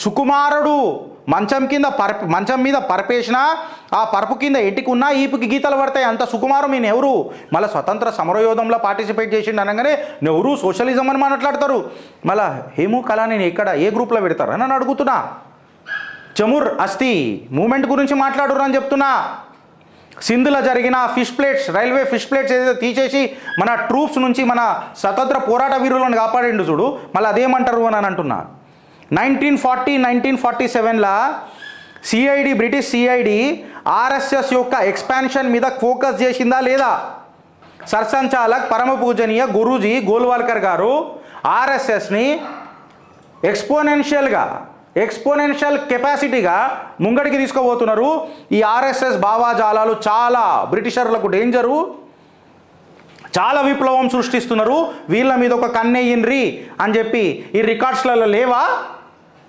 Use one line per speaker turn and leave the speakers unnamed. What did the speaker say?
సుకుమారుడు మంచం మీద పరపేసిన ఆ పరుపు కింద ఎటికున్నా ఈపుకి గీతలు పడతాయి, అంత సుకుమారం మీ నెహ్రూ. మళ్ళీ స్వతంత్ర సమరయోధంలో పార్టిసిపేట్ చేసిండు అనగానే నెహ్రూ సోషలిజం అని మాట్లాడతారు. మళ్ళీ హేము కళాని ఎక్కడ ఏ గ్రూప్లో పెడతారు అని నన్ను అడుగుతున్నా. చముర్ అస్థి మూమెంట్ గురించి మాట్లాడురు అని చెప్తున్నా. సింధులో జరిగిన రైల్వే ఫిష్ ప్లేట్స్ ఏదైతే తీసేసి మన ట్రూప్స్ నుంచి మన స్వతంత్ర పోరాట వీరులను కాపాడిండు చూడు, మళ్ళీ అదేమంటారు అని అంటున్నా. 1947లా సిఐడి బ్రిటిష్ సిఐడి ఆర్ఎస్ఎస్ యొక్క ఎక్స్పాన్షన్ మీద ఫోకస్ చేసిందా లేదా? సర్సంచాలక్ పరమ పూజనీయ గురూజీ గోల్వాల్కర్ గారు ఆర్ఎస్ఎస్ని ఎక్స్పోనెన్షియల్ కెపాసిటీగా ముంగడికి తీసుకుపోతున్నారు. ఈ ఆర్ఎస్ఎస్ భావాజాలాలు చాలా బ్రిటిషర్లకు డేంజరు, చాలా విప్లవం సృష్టిస్తున్నారు, వీళ్ళ మీద ఒక కన్నెయ్యిండ్రి అని చెప్పి ఈ రికార్డ్స్లలో లేవా?